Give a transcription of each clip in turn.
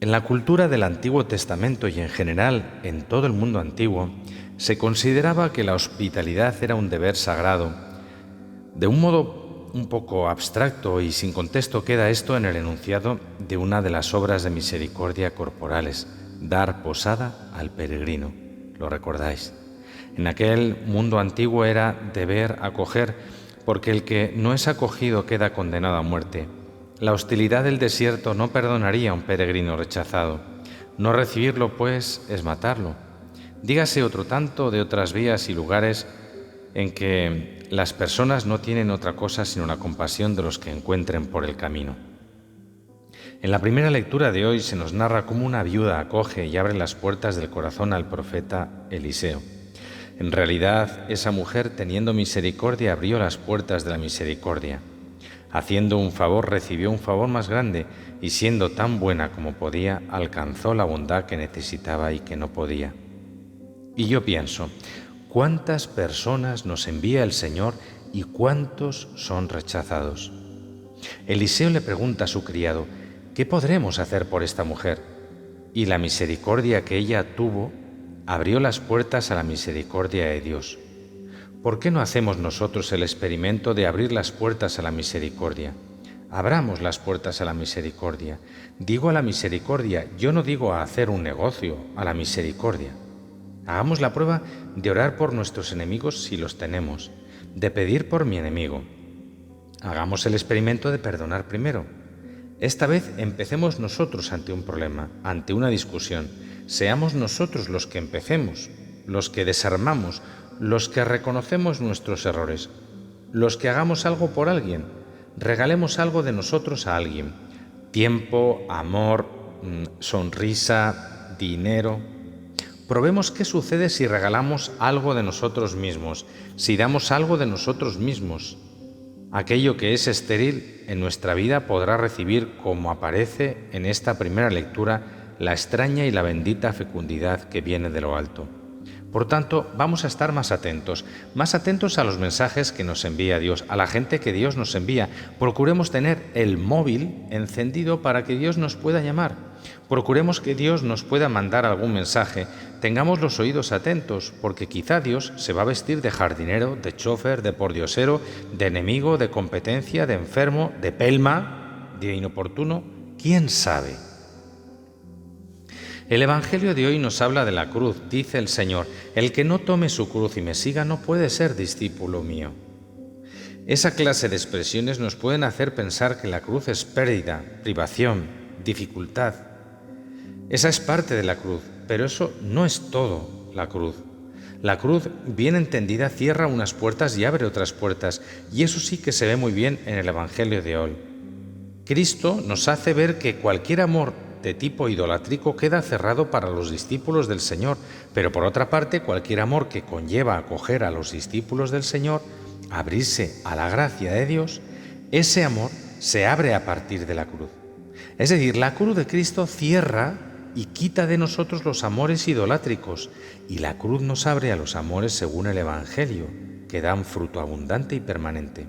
En la cultura del Antiguo Testamento y en general en todo el mundo antiguo, se consideraba que la hospitalidad era un deber sagrado. De un modo un poco abstracto y sin contexto queda esto en el enunciado de una de las obras de misericordia corporales, dar posada al peregrino. ¿Lo recordáis? En aquel mundo antiguo era deber acoger, porque el que no es acogido queda condenado a muerte. La hostilidad del desierto no perdonaría a un peregrino rechazado. No recibirlo, pues, es matarlo. Dígase otro tanto de otras vías y lugares en que las personas no tienen otra cosa sino la compasión de los que encuentren por el camino. En la primera lectura de hoy se nos narra cómo una viuda acoge y abre las puertas del corazón al profeta Eliseo. En realidad, esa mujer, teniendo misericordia, abrió las puertas de la misericordia. Haciendo un favor, recibió un favor más grande, y siendo tan buena como podía, alcanzó la bondad que necesitaba y que no podía. Y yo pienso, ¿cuántas personas nos envía el Señor y cuántos son rechazados? Eliseo le pregunta a su criado, ¿qué podremos hacer por esta mujer? Y la misericordia que ella tuvo abrió las puertas a la misericordia de Dios. ¿Por qué no hacemos nosotros el experimento de abrir las puertas a la misericordia? Abramos las puertas a la misericordia. Digo a la misericordia, yo no digo a hacer un negocio, a la misericordia. Hagamos la prueba de orar por nuestros enemigos si los tenemos, de pedir por mi enemigo. Hagamos el experimento de perdonar primero. Esta vez empecemos nosotros ante un problema, ante una discusión. Seamos nosotros los que empecemos, los que desarmamos, los que reconocemos nuestros errores, los que hagamos algo por alguien, regalemos algo de nosotros a alguien. Tiempo, amor, sonrisa, dinero. Probemos qué sucede si regalamos algo de nosotros mismos, si damos algo de nosotros mismos. Aquello que es estéril en nuestra vida podrá recibir, como aparece en esta primera lectura, la extraña y la bendita fecundidad que viene de lo alto. Por tanto, vamos a estar más atentos a los mensajes que nos envía Dios, a la gente que Dios nos envía. Procuremos tener el móvil encendido para que Dios nos pueda llamar. Procuremos que Dios nos pueda mandar algún mensaje. Tengamos los oídos atentos, porque quizá Dios se va a vestir de jardinero, de chofer, de pordiosero, de enemigo, de competencia, de enfermo, de pelma, de inoportuno. ¿Quién sabe? El Evangelio de hoy nos habla de la cruz. Dice el Señor, el que no tome su cruz y me siga no puede ser discípulo mío. Esa clase de expresiones nos pueden hacer pensar que la cruz es pérdida, privación, dificultad. Esa es parte de la cruz, pero eso no es todo la cruz. La cruz, bien entendida, cierra unas puertas y abre otras puertas, y eso sí que se ve muy bien en el Evangelio de hoy. Cristo nos hace ver que cualquier amor de tipo idolátrico queda cerrado para los discípulos del Señor, pero por otra parte, cualquier amor que conlleva acoger a los discípulos del Señor, abrirse a la gracia de Dios, ese amor se abre a partir de la cruz. Es decir, la cruz de Cristo cierra y quita de nosotros los amores idolátricos, y la cruz nos abre a los amores según el Evangelio, que dan fruto abundante y permanente.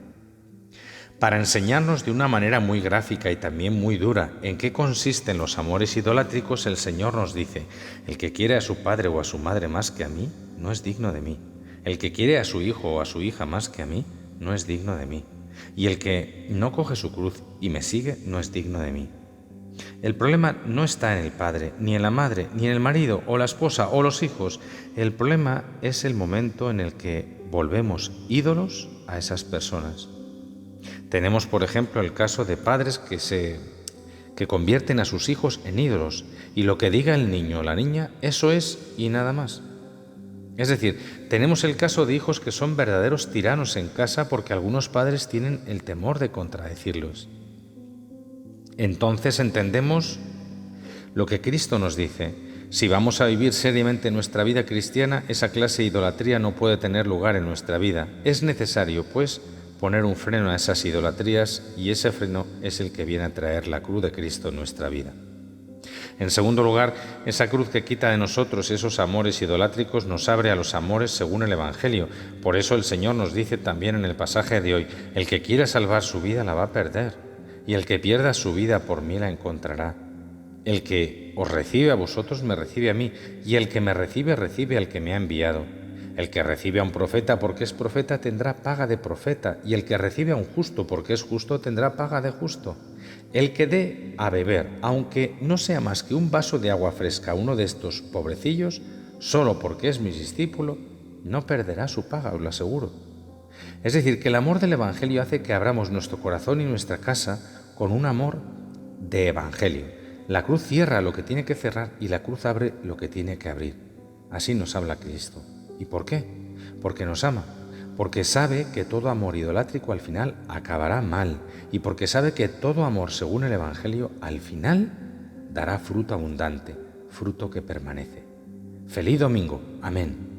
Para enseñarnos de una manera muy gráfica y también muy dura en qué consisten los amores idolátricos, el Señor nos dice, el que quiere a su padre o a su madre más que a mí, no es digno de mí. El que quiere a su hijo o a su hija más que a mí, no es digno de mí. Y el que no coge su cruz y me sigue, no es digno de mí. El problema no está en el padre, ni en la madre, ni en el marido o la esposa o los hijos. El problema es el momento en el que volvemos ídolos a esas personas. Tenemos, por ejemplo, el caso de padres que convierten a sus hijos en ídolos, y lo que diga el niño o la niña, eso es y nada más. Es decir, tenemos el caso de hijos que son verdaderos tiranos en casa porque algunos padres tienen el temor de contradecirlos. Entonces entendemos lo que Cristo nos dice. Si vamos a vivir seriamente nuestra vida cristiana, esa clase de idolatría no puede tener lugar en nuestra vida. Es necesario, pues, poner un freno a esas idolatrías, y ese freno es el que viene a traer la cruz de Cristo en nuestra vida. En segundo lugar, esa cruz que quita de nosotros esos amores idolátricos nos abre a los amores según el Evangelio. Por eso el Señor nos dice también en el pasaje de hoy, el que quiera salvar su vida la va a perder, y el que pierda su vida por mí la encontrará. El que os recibe a vosotros me recibe a mí, y el que me recibe recibe al que me ha enviado. El que recibe a un profeta porque es profeta tendrá paga de profeta, y el que recibe a un justo porque es justo tendrá paga de justo. El que dé a beber, aunque no sea más que un vaso de agua fresca a uno de estos pobrecillos, solo porque es mi discípulo, no perderá su paga, os lo aseguro. Es decir, que el amor del Evangelio hace que abramos nuestro corazón y nuestra casa con un amor de Evangelio. La cruz cierra lo que tiene que cerrar y la cruz abre lo que tiene que abrir. Así nos habla Cristo. ¿Y por qué? Porque nos ama, porque sabe que todo amor idolátrico al final acabará mal y porque sabe que todo amor según el Evangelio al final dará fruto abundante, fruto que permanece. ¡Feliz domingo! Amén.